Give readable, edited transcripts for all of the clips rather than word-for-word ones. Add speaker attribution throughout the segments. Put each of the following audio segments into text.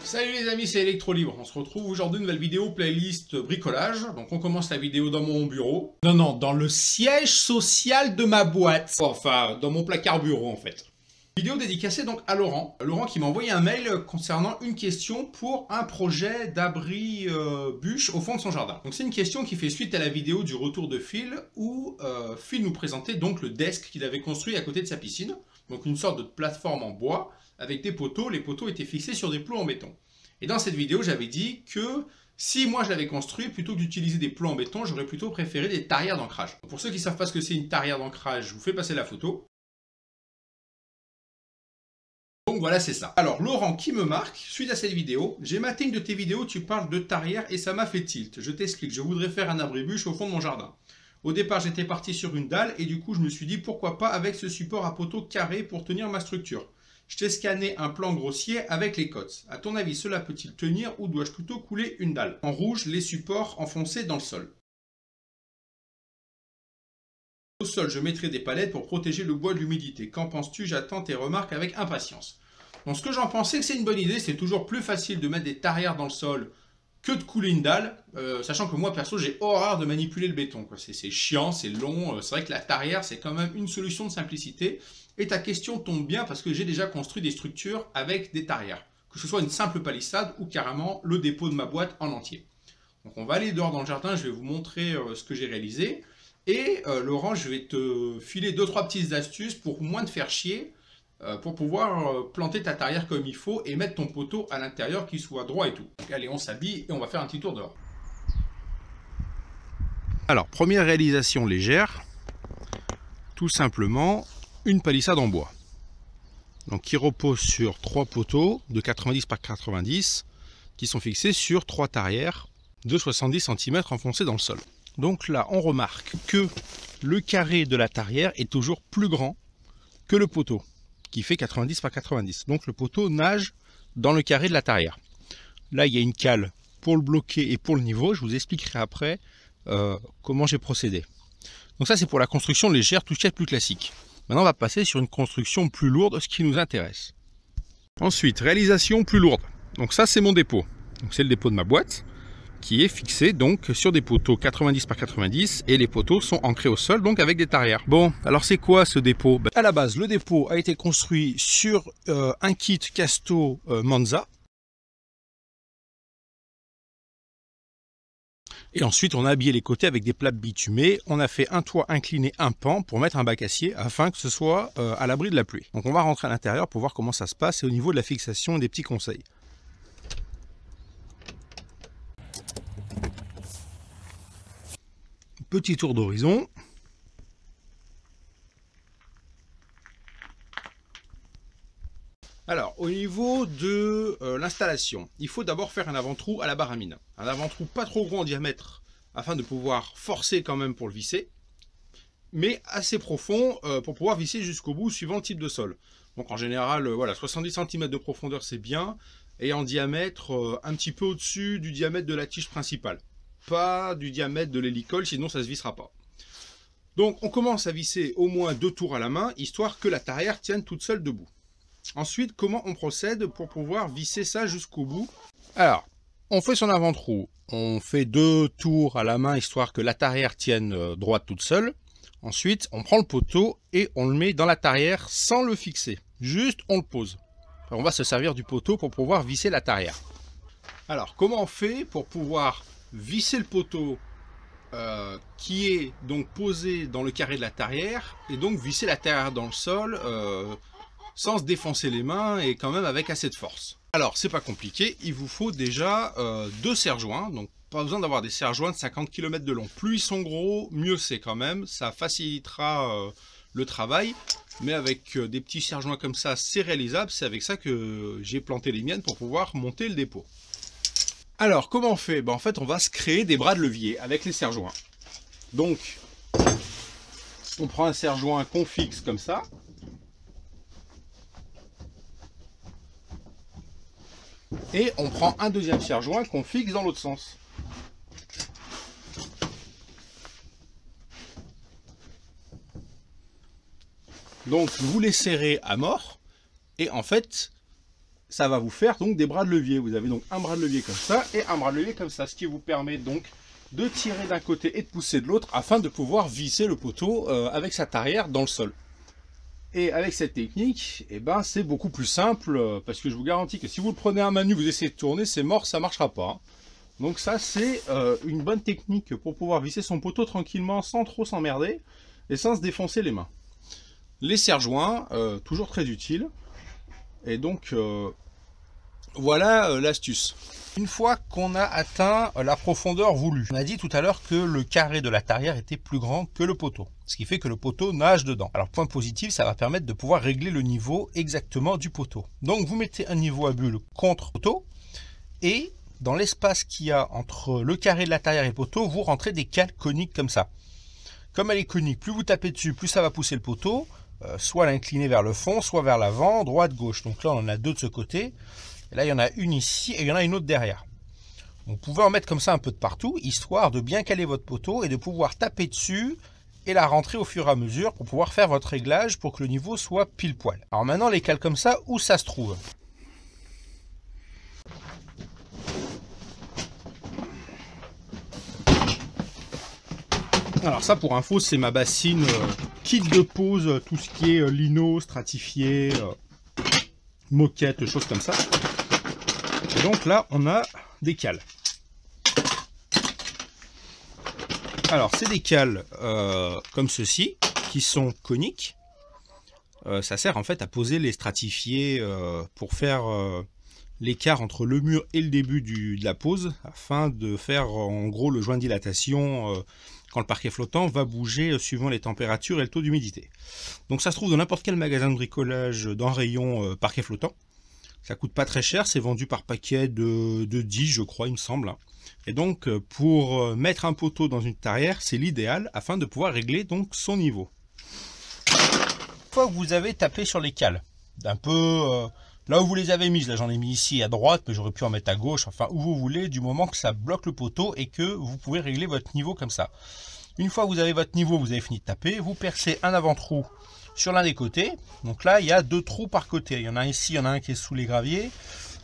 Speaker 1: Salut les amis, c'est Electrolibre. On se retrouve aujourd'hui, nouvelle vidéo playlist bricolage. Donc on commence la vidéo dans mon bureau. Non, dans le siège social de ma boîte. Enfin, dans mon placard bureau en fait. Vidéo dédicacée donc à Laurent. Laurent qui m'a envoyé un mail concernant une question pour un projet d'abri bûche au fond de son jardin. Donc c'est une question qui fait suite à la vidéo du retour de Phil où Phil nous présentait donc le desk qu'il avait construit à côté de sa piscine. Donc une sorte de plateforme en bois avec des poteaux. Les poteaux étaient fixés sur des plots en béton. Et dans cette vidéo, j'avais dit que si moi je l'avais construit, plutôt que d'utiliser des plots en béton, j'aurais plutôt préféré des tarières d'ancrage. Pour ceux qui ne savent pas ce que c'est une tarière d'ancrage, je vous fais passer la photo. Donc voilà, c'est ça. Alors Laurent qui me marque, suite à cette vidéo, j'ai maté une de tes vidéos, tu parles de tarière et ça m'a fait tilt. Je t'explique, je voudrais faire un abri bûche au fond de mon jardin. Au départ, j'étais parti sur une dalle et du coup, je me suis dit pourquoi pas avec ce support à poteau carré pour tenir ma structure. Je t'ai scanné un plan grossier avec les cotes. A ton avis, cela peut-il tenir ou dois-je plutôt couler une dalle? En rouge, les supports enfoncés dans le sol. Au sol, je mettrai des palettes pour protéger le bois de l'humidité. Qu'en penses-tu? J'attends tes remarques avec impatience. Donc ce que j'en pensais, c'est une bonne idée. C'est toujours plus facile de mettre des tarières dans le sol que de couler une dalle. Sachant que moi, perso, j'ai horreur de manipuler le béton. C'est chiant, c'est long. C'est vrai que la tarière, c'est quand même une solution de simplicité. Et ta question tombe bien parce que j'ai déjà construit des structures avec des tarières. Que ce soit une simple palissade ou carrément le dépôt de ma boîte en entier. Donc on va aller dehors dans le jardin, je vais vous montrer ce que j'ai réalisé. Et Laurent, je vais te filer 2-3 petites astuces pour moins te faire chier, pour pouvoir planter ta tarière comme il faut et mettre ton poteau à l'intérieur qui soit droit et tout. Donc allez, on s'habille et on va faire un petit tour dehors. Alors, première réalisation légère, tout simplement une palissade en bois. Donc qui repose sur 3 poteaux de 90 par 90 qui sont fixés sur 3 tarières de 70 cm enfoncées dans le sol. Donc là, on remarque que le carré de la tarière est toujours plus grand que le poteau, qui fait 90 par 90. Donc le poteau nage dans le carré de la tarière. Là, il y a une cale pour le bloquer et pour le niveau. Je vous expliquerai après comment j'ai procédé. Donc ça, c'est pour la construction légère, tout ce qui est plus classique. Maintenant, on va passer sur une construction plus lourde, ce qui nous intéresse. Ensuite, réalisation plus lourde. Donc ça, c'est mon dépôt. Donc c'est le dépôt de ma boîte, qui est fixé donc sur des poteaux 90 par 90 et les poteaux sont ancrés au sol donc avec des tarières. Bon, alors c'est quoi ce dépôt? À la base, le dépôt a été construit sur un kit Casto Manza. Et ensuite, on a habillé les côtés avec des plaques bitumées. On a fait un toit incliné, un pan pour mettre un bac acier afin que ce soit à l'abri de la pluie. Donc on va rentrer à l'intérieur pour voir comment ça se passe et au niveau de la fixation des petits conseils. Petit tour d'horizon. Alors, au niveau de l'installation, il faut d'abord faire un avant-trou à la baramine. Un avant-trou pas trop gros en diamètre, afin de pouvoir forcer quand même pour le visser, mais assez profond pour pouvoir visser jusqu'au bout, suivant le type de sol. Donc en général, voilà, 70 cm de profondeur, c'est bien, et en diamètre, un petit peu au-dessus du diamètre de la tige principale. Pas du diamètre de l'hélicole, sinon ça ne se vissera pas. Donc on commence à visser au moins 2 tours à la main, histoire que la tarière tienne toute seule debout. Ensuite, comment on procède pour pouvoir visser ça jusqu'au bout? Alors, on fait son avant-trou, on fait 2 tours à la main, histoire que la tarière tienne droite toute seule. Ensuite, on prend le poteau et on le met dans la tarière sans le fixer. Juste, on le pose. Alors, on va se servir du poteau pour pouvoir visser la tarière. Alors, comment on fait pour pouvoir visser le poteau qui est donc posé dans le carré de la tarière et donc visser la tarière dans le sol sans se défoncer les mains et quand même avec assez de force? Alors c'est pas compliqué, il vous faut déjà 2 serre-joints, donc pas besoin d'avoir des serre-joints de 50 km de long. Plus ils sont gros, mieux c'est quand même, ça facilitera le travail, mais avec des petits serre-joints comme ça, c'est réalisable. C'est avec ça que j'ai planté les miennes pour pouvoir monter le dépôt. Alors, comment on fait? En fait, on va se créer des bras de levier avec les serre-joints. Donc, on prend un serre-joint qu'on fixe comme ça. Et on prend un deuxième serre-joint qu'on fixe dans l'autre sens. Donc, vous les serrez à mort. Et en fait, ça va vous faire donc des bras de levier. Vous avez donc un bras de levier comme ça et un bras de levier comme ça, ce qui vous permet donc de tirer d'un côté et de pousser de l'autre afin de pouvoir visser le poteau avec sa tarière dans le sol. Et avec cette technique, eh ben, c'est beaucoup plus simple parce que je vous garantis que si vous le prenez à main nue, vous essayez de tourner, c'est mort, ça marchera pas. Donc ça, c'est une bonne technique pour pouvoir visser son poteau tranquillement sans trop s'emmerder et sans se défoncer les mains. Les serre-joints, toujours très utiles. Et donc, voilà l'astuce. Une fois qu'on a atteint la profondeur voulue, on a dit tout à l'heure que le carré de la tarière était plus grand que le poteau, ce qui fait que le poteau nage dedans. Alors point positif, ça va permettre de pouvoir régler le niveau exactement du poteau. Donc vous mettez un niveau à bulle contre le poteau et dans l'espace qu'il y a entre le carré de la tarière et le poteau, vous rentrez des cales coniques comme ça. Comme elle est conique, plus vous tapez dessus, plus ça va pousser le poteau, soit l'incliner vers le fond, soit vers l'avant, droite, gauche. Donc là on en a deux de ce côté. Et là, il y en a une ici et il y en a une autre derrière. Vous pouvez en mettre comme ça un peu de partout, histoire de bien caler votre poteau et de pouvoir taper dessus et la rentrer au fur et à mesure pour pouvoir faire votre réglage pour que le niveau soit pile poil. Alors maintenant, les cales comme ça, où ça se trouve? Alors ça, pour info, c'est ma bassine kit de pose, tout ce qui est lino, stratifié, moquette, choses comme ça. Et donc là, on a des cales. Alors, c'est des cales comme ceci, qui sont coniques. Ça sert en fait à poser les stratifiés pour faire l'écart entre le mur et le début de la pose, afin de faire en gros le joint de dilatation quand le parquet flottant va bouger suivant les températures et le taux d'humidité. Donc ça se trouve dans n'importe quel magasin de bricolage dans rayon parquet flottant. Ça coûte pas très cher, c'est vendu par paquet de 10 je crois il me semble. Et donc pour mettre un poteau dans une tarière, c'est l'idéal afin de pouvoir régler donc son niveau. Une fois que vous avez tapé sur les cales, d'un peu là où vous les avez mises, là j'en ai mis ici à droite, mais j'aurais pu en mettre à gauche, enfin où vous voulez, du moment que ça bloque le poteau et que vous pouvez régler votre niveau comme ça. Une fois que vous avez votre niveau, vous avez fini de taper, vous percez un avant-trou sur l'un des côtés. Donc là, il y a deux trous par côté. Il y en a un ici, il y en a un qui est sous les graviers.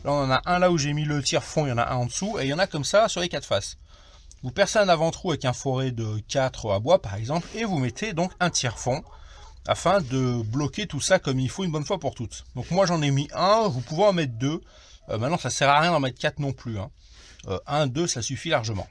Speaker 1: Là, on en a un là où j'ai mis le tire-fond, il y en a un en dessous. Et il y en a comme ça sur les quatre faces. Vous percez un avant-trou avec un forêt de 4 à bois, par exemple. Et vous mettez donc un tire-fond afin de bloquer tout ça comme il faut une bonne fois pour toutes. Donc moi, j'en ai mis un. Vous pouvez en mettre deux. Maintenant, ça ne sert à rien d'en mettre 4 non plus. Hein. 1, 2, ça suffit largement.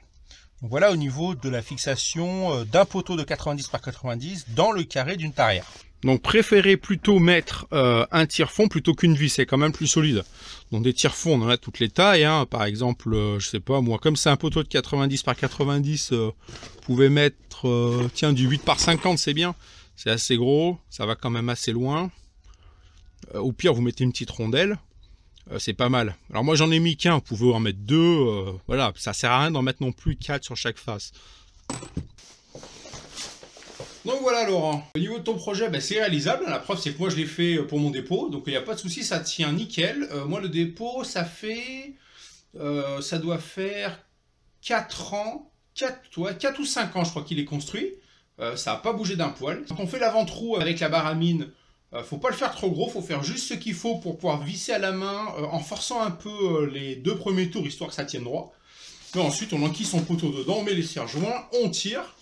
Speaker 1: Donc voilà au niveau de la fixation d'un poteau de 90 par 90 dans le carré d'une tarière. Donc préférez plutôt mettre un tire-fond plutôt qu'une vis, c'est quand même plus solide. Donc des tire-fonds, on en a toutes les tailles. Hein. Par exemple, je sais pas moi, comme c'est un poteau de 90 par 90, vous pouvez mettre tiens, du 8 par 50, c'est bien. C'est assez gros, ça va quand même assez loin. Au pire, vous mettez une petite rondelle. C'est pas mal. Alors moi j'en ai mis qu'un, vous pouvez en mettre deux. Voilà, ça sert à rien d'en mettre non plus 4 sur chaque face. Donc voilà Laurent, au niveau de ton projet, ben, c'est réalisable, la preuve c'est que moi je l'ai fait pour mon dépôt, donc il n'y a pas de souci, ça tient nickel. Moi le dépôt ça fait, ça doit faire 4 ans, 4 ou 5 ans je crois qu'il est construit, ça n'a pas bougé d'un poil. Quand on fait l'avant-trou avec la barre à mine, faut pas le faire trop gros, faut faire juste ce qu'il faut pour pouvoir visser à la main en forçant un peu les 2 premiers tours histoire que ça tienne droit. Et ensuite on enquille son poteau dedans, on met les serre-joints, on tire.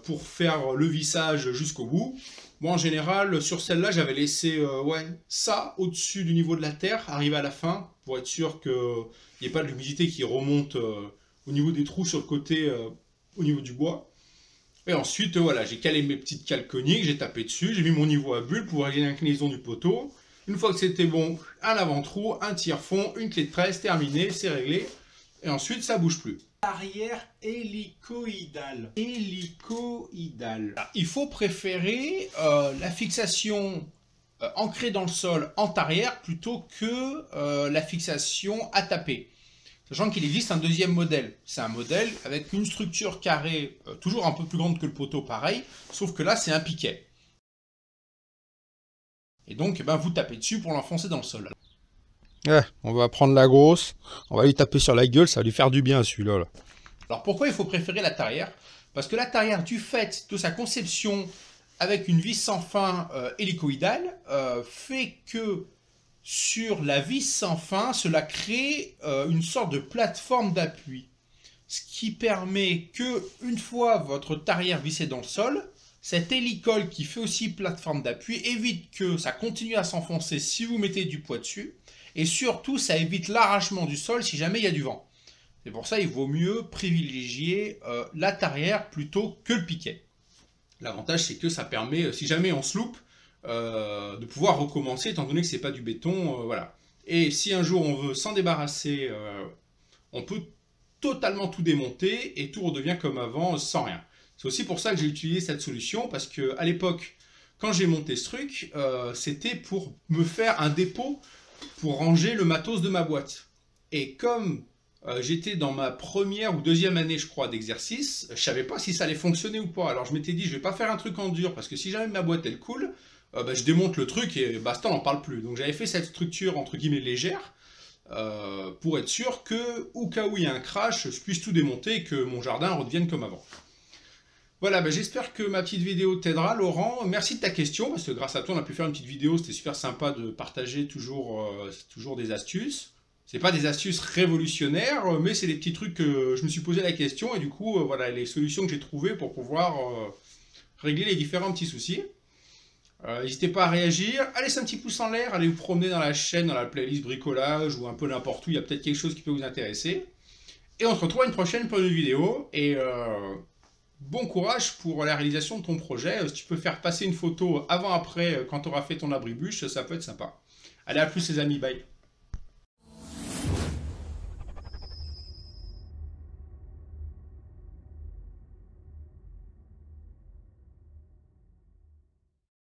Speaker 1: Pour faire le vissage jusqu'au bout. Moi en général sur celle-là j'avais laissé ça au-dessus du niveau de la terre, arrivé à la fin, pour être sûr qu'il n'y ait pas de l'humidité qui remonte au niveau des trous sur le côté, au niveau du bois. Et ensuite voilà, j'ai calé mes petites cales coniques, j'ai tapé dessus, j'ai mis mon niveau à bulle pour régler l'inclinaison du poteau. Une fois que c'était bon, un avant-trou, un tire-fond, une clé de presse, terminé, c'est réglé. Et ensuite ça bouge plus. Arrière hélicoïdale. Il faut préférer la fixation ancrée dans le sol en tarière plutôt que la fixation à taper. Sachant qu'il existe un deuxième modèle. C'est un modèle avec une structure carrée toujours un peu plus grande que le poteau pareil, sauf que là c'est un piquet. Et donc vous tapez dessus pour l'enfoncer dans le sol. Ouais, on va prendre la grosse, on va lui taper sur la gueule, ça va lui faire du bien celui-là. Là. Alors pourquoi il faut préférer la tarière? Parce que la tarière, du fait de sa conception avec une vis sans fin hélicoïdale, fait que sur la vis sans fin, cela crée une sorte de plateforme d'appui. Ce qui permet que, une fois votre tarière vissée dans le sol, cette hélicole qui fait aussi plateforme d'appui évite que ça continue à s'enfoncer si vous mettez du poids dessus. Et surtout, ça évite l'arrachement du sol si jamais il y a du vent. C'est pour ça qu'il vaut mieux privilégier la tarière plutôt que le piquet. L'avantage, c'est que ça permet, si jamais on se loupe, de pouvoir recommencer, étant donné que c'est pas du béton, voilà. Et si un jour on veut s'en débarrasser, on peut totalement tout démonter et tout redevient comme avant, sans rien. C'est aussi pour ça que j'ai utilisé cette solution, parce que à l'époque, quand j'ai monté ce truc, c'était pour me faire un dépôt pour ranger le matos de ma boîte. Et comme j'étais dans ma première ou deuxième année, je crois, d'exercice, je savais pas si ça allait fonctionner ou pas. Alors je m'étais dit, je vais pas faire un truc en dur, parce que si jamais ma boîte elle coule, je démonte le truc et basta, on n'en parle plus. Donc j'avais fait cette structure entre guillemets légère, pour être sûr que, au cas où il y a un crash, je puisse tout démonter et que mon jardin redevienne comme avant. Voilà, j'espère que ma petite vidéo t'aidera, Laurent. Merci de ta question, parce que grâce à toi, on a pu faire une petite vidéo. C'était super sympa de partager toujours des astuces. C'est pas des astuces révolutionnaires, mais c'est des petits trucs que je me suis posé la question. Et du coup, voilà les solutions que j'ai trouvées pour pouvoir régler les différents petits soucis. N'hésitez pas à réagir, à laisser un petit pouce en l'air, allez vous promener dans la chaîne, dans la playlist bricolage ou un peu n'importe où, il y a peut-être quelque chose qui peut vous intéresser. Et on se retrouve à une prochaine pour une vidéo, et bon courage pour la réalisation de ton projet. Si tu peux faire passer une photo avant-après quand tu auras fait ton abribus, ça peut être sympa. Allez, à plus les amis, bye.